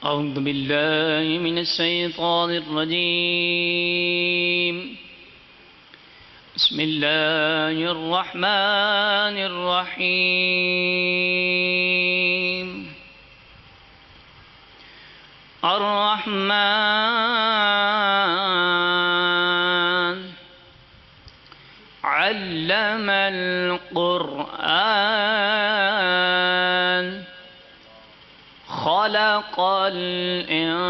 أعوذ بالله من الشيطان الرجيم. بسم الله الرحمن الرحيم. الرحمن علم القرآن خلق الإنسان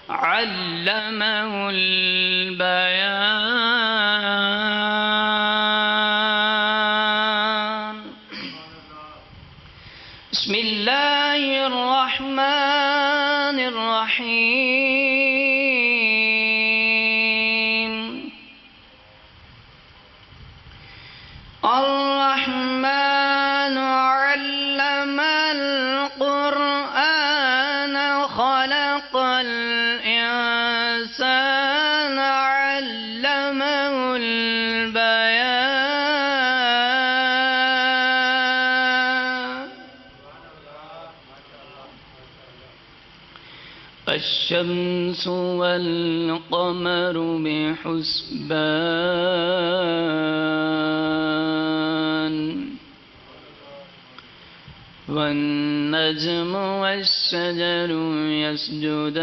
علمه البيان. بسم الله الرحمن الرحيم. الرحمن علم القرآن خلق الإنسان علمه البيان. الشمس والقمر بحسبان والنجم والشجر يسجدان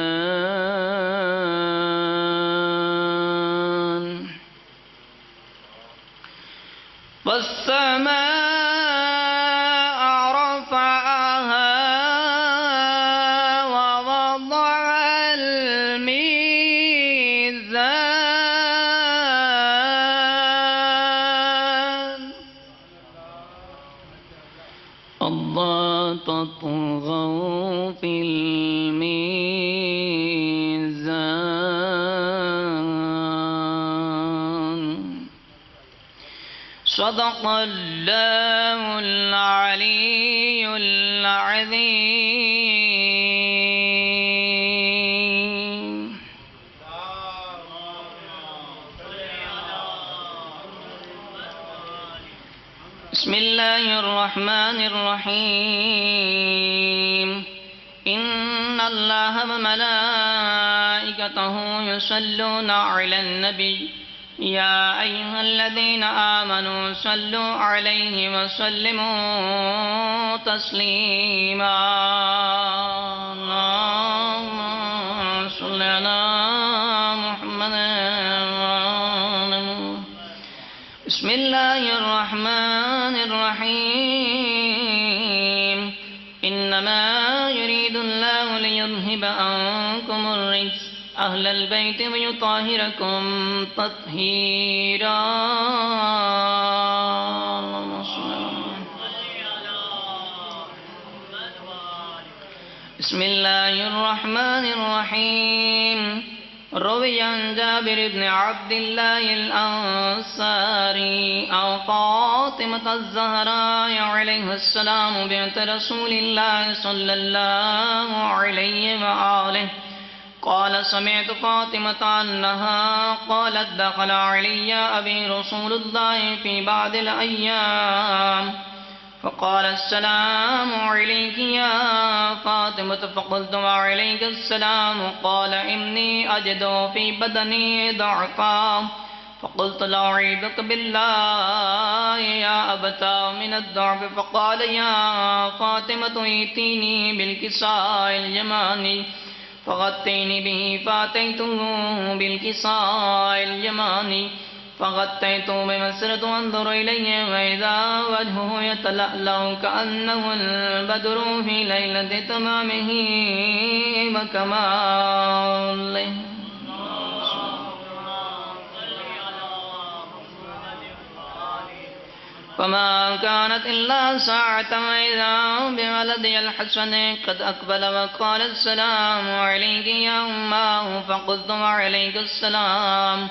والسماء رفعها ووضع الميزان الله تطغوا في الميزان. صدق الله العلي العظيم. بسم الله الرحمن الرحيم. إن الله وملائكته يصلون على النبي يا أيها الذين آمنوا صلوا عليه وسلموا تسليما. اللهم صل على محمد. بسم الله الرحمن الرحيم. إنما يريد الله ليذهب عنكم الرجس أهل البيت ويطهركم تطهيرا. بسم الله الرحمن الرحيم. روي عن جابر بن عبد الله الأنصاري أو فاطمة الزهراء عليه السلام بنت رسول الله صلى الله عليه وآله قال سمعت فاطمة أنها قالت دخل علي أبي رسول الله في بعض الأيام فقال السلام عليك يا فاطمة فقلت وعليك السلام قال إني أجد في بدني ضعفا فقلت لا أعيذك بالله يا أبتا من الضعف فقال يا فاطمة ائتيني بالكساء اليماني فغطيني به فأتيته بالكساء اليماني فغطيته بمسرة أنظر إليه وإذا وجهه يتلألأ كأنه البدر في ليلة تمامه وكماله. فما كانت إلا ساعة وإذا بولدي الحسن قد أقبل وقال السلام عليك يا أماه فقلت وعليك السلام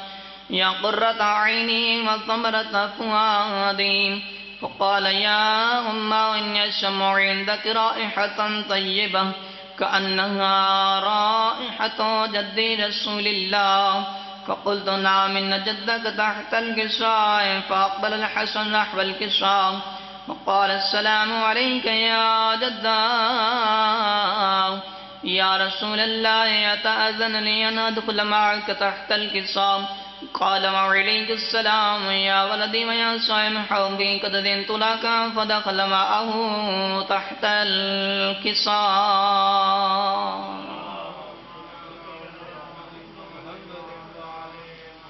يا قرة عيني وثمرة فؤادي فقال يا أماه إني أشم عندك رائحة طيبة كأنها رائحة جد رسول الله فقلت نعم إن جدك تحت الكساء. فأقبل الحسن نحو الكساء وقال السلام عليك يا جدا. يا رسول الله أتأذن لي أن أدخل معك تحت الكساء؟ قال وعليك السلام يا ولدي ويا صائم حوبي قد أذنت لك. فدخل معه تحت الكساء.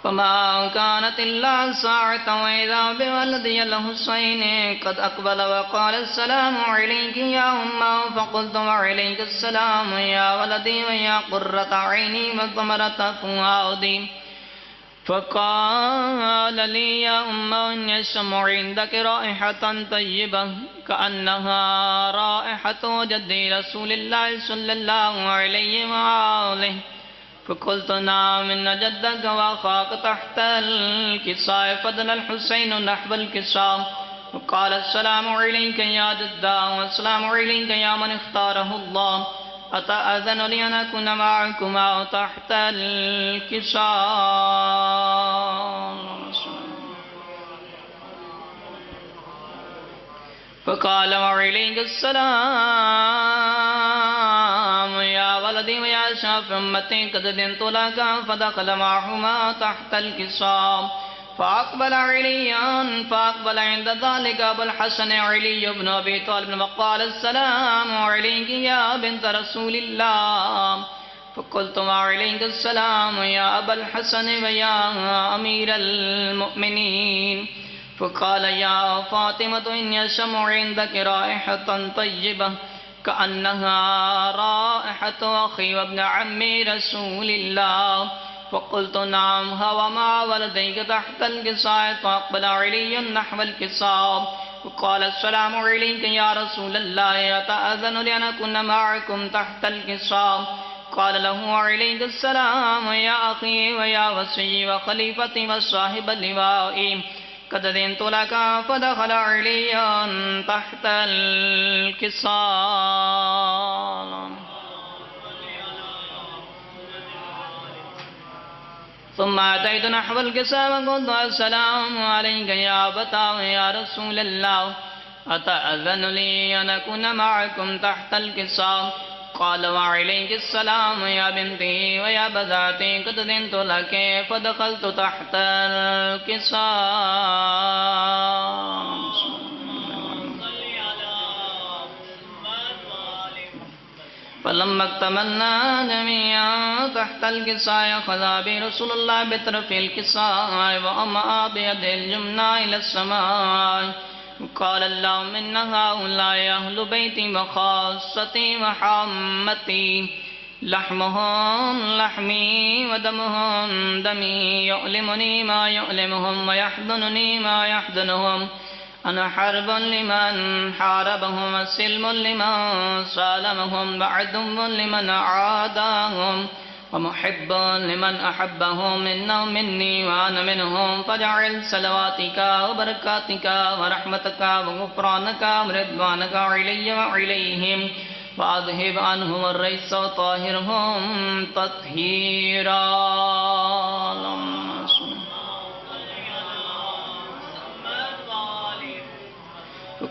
فما كانت إلا ساعة وإذا بولدي الحسين قد أقبل وقال السلام عليك يا أمه. فقلت وعليك السلام يا ولدي ويا قرة عيني وثمرة فؤادي. فقال لي يا أمه إني أشم عندك رائحة طيبة كأنها رائحة جدي رسول الله صلى الله عليه وآله. فقلت نعم إن جدك وأخاك تحت الكساء. فدنا الحسين نحو الكساء وقال السلام عليك يا جدا والسلام عليك يا من اختاره الله. أتأذن لي أن أكون معكما تحت الكساء؟ فقال وعليك السلام يا ولدي ويا شاف أمتي قد أذنت لك. فدخل معهما تحت الكساء. فأقبل عند ذلك أبو الحسن علي بن أبي طالب وقال السلام عليك يا بنت رسول الله. فقلت وعليك السلام يا أبا الحسن ويا أمير المؤمنين. فقال يا فاطمة إني أشم عندك رائحة طيبة كأنها رائحة أخي وابن عمي رسول الله. فقلت نعم هو مع ولديك تحت الكساء. فأقبل علي نحو الكساء وقال السلام عليك يا رسول الله أتأذن لي أن أكون معكم تحت الكساء؟ قال له عليك السلام يا أخي ويا وصي وخليفتي وصاحب اللواء قد أذنت لك. فدخل علي تحت الكساء. ثم أتيت نحو الكساء وقلت السلام عليك يا أبتا يا رسول الله أتأذن لي أن أكون معكم تحت الكساء؟ قال وعليك السلام يا بنتي ويا بذاتي قد أذنت لك. فدخلت تحت الكساء. فلما اكتملنا جميعا تحت الكساء أخذ بي رسول الله بطرف الكساء وأمأ بيده اليمنى إلى السماء. قال اللهم إن هؤلاء أهل بيتي وخاصتي وحامتي لحمهم لحمي ودمهم دمي يؤلمني ما يؤلمهم ويحزنني ما يحزنهم. أنا حرب لمن حاربهم وسلم لمن سالمهم وعدو لمن عاداهم ومحب لمن أحبهم منا مني وأنا منهم. فاجعل صلواتك وبركاتك ورحمتك وغفرانك ورضوانك علي وعليهم وأذهب عنهم الرجس وطهرهم تطهيرا.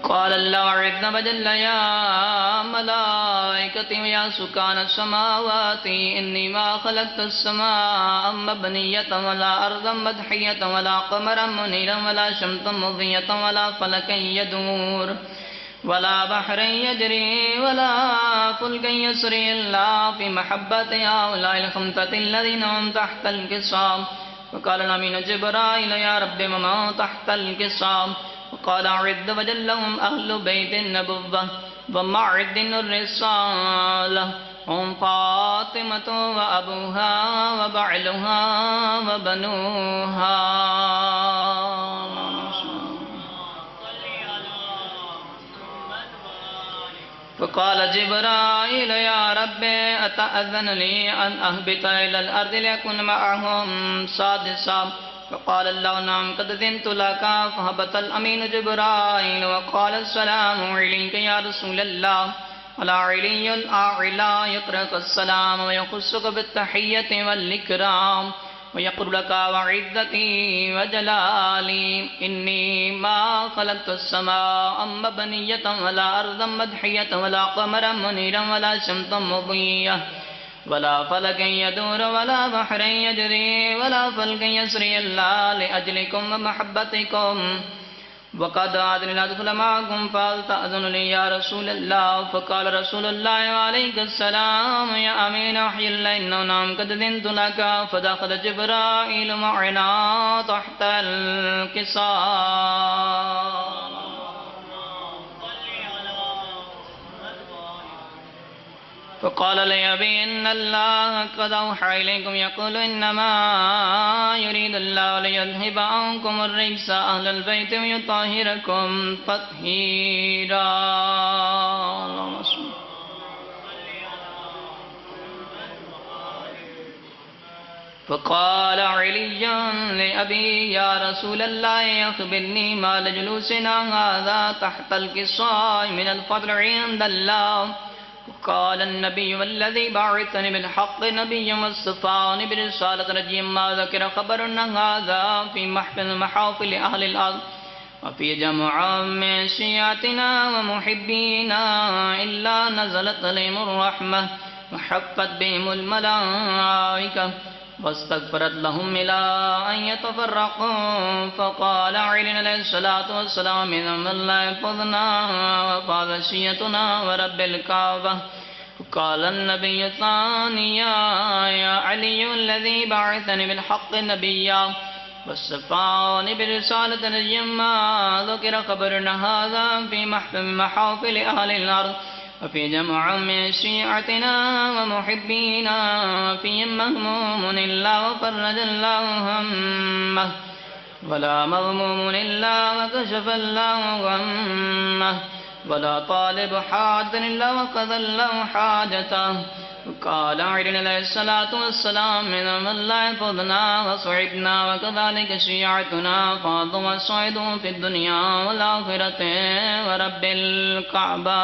قال الله عز وجل يا ملائكتي ويا سكان السماوات إني ما خلقت السماء مبنية ولا أرضا مدحية ولا قمرا منيرا ولا شمسا مضية ولا فلكا يدور ولا بحرا يجري ولا فلكا يسري إلا في محبة هؤلاء الخمسة الذين هم تحت الكساء. فقال الأمين جبرائيل يا رب وما تحت الكساء؟ وقال عز وجل هم أهل بيت النبوة ومعدن الرسالة هم فاطمة وأبوها وبعلها وبنوها. فقال جبرائيل يا رب أتأذن لي أن أهبط إلى الأرض ليكون معهم سادسا؟ فقال الله نعم قد أذنت لك. فهبط الأمين جبرائيل وقال السلام عليك يا رسول الله. على علي الأعلى يطرق السلام ويخصك بالتحية والإكرام ويقول لك وعزتي وجلالي إني ما خلقت السماء مبنية ولا أرضا مدحية ولا قمرا منيرا ولا شمسا مضية ولا فلكا يدور ولا بحرا يجري ولا فلكا يسري إلا لأجلكم ومحبتكم وقد أذن أدخل معكم فأذن لي يا رسول الله. فقال رسول الله عليه السلام يا أمين أحيي الله إنه نعم قد أذنت لك. فدخل جبرائيل معنا تحت الكساء. فقال لي أبي إن الله قد أوحى إليكم يقول إنما يريد الله ليذهب عنكم الرجس أهل البيت ويطهركم تطهيرا. فقال علي لأبي يا رسول الله أخبرني ما لجلوسنا هذا تحت الكساء من الفضل عند الله. قال النبي والذي بعثني بالحق نبيا واصطفاني برسالة نجيا ما ذكر خبرنا هذا في محافل أهل الأرض وفي جمع من شيعتنا ومحبينا إلا نزلت عليهم الرحمة وحفت بهم الملائكة واستغفرت لهم إلى أن يتفرقوا. فقال علي عليه الصلاة والسلام من الله يحفظنا وفاض شيعتنا ورب الكعبة. قال النبي ثانيا يا علي الذي بعثني بالحق نبيا واصطفاني برسالة نجيا ما ذكر خبرنا هذا في محافل أهل الأرض وفي جمع من شيعتنا ومحبينا فيهم مهموم إلا وفرج الله همه ولا مغموم إلا وكشف الله غمه ولا طالب حاجة إلا وقضى الله حاجته. قال علي عليه الصلاة والسلام من لا يفضنا وصعبنا وكذلك شيعتنا فاضوا وصعدوا في الدنيا والآخرة ورب الكعبة.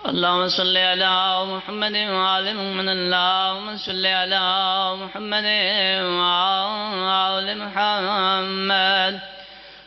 اللهم صل على محمد وعلى محمد. اللهم صل على محمد وعلى محمد.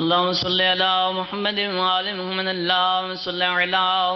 اللهم صل على محمد وعلى محمد. اللهم صل على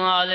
وعلى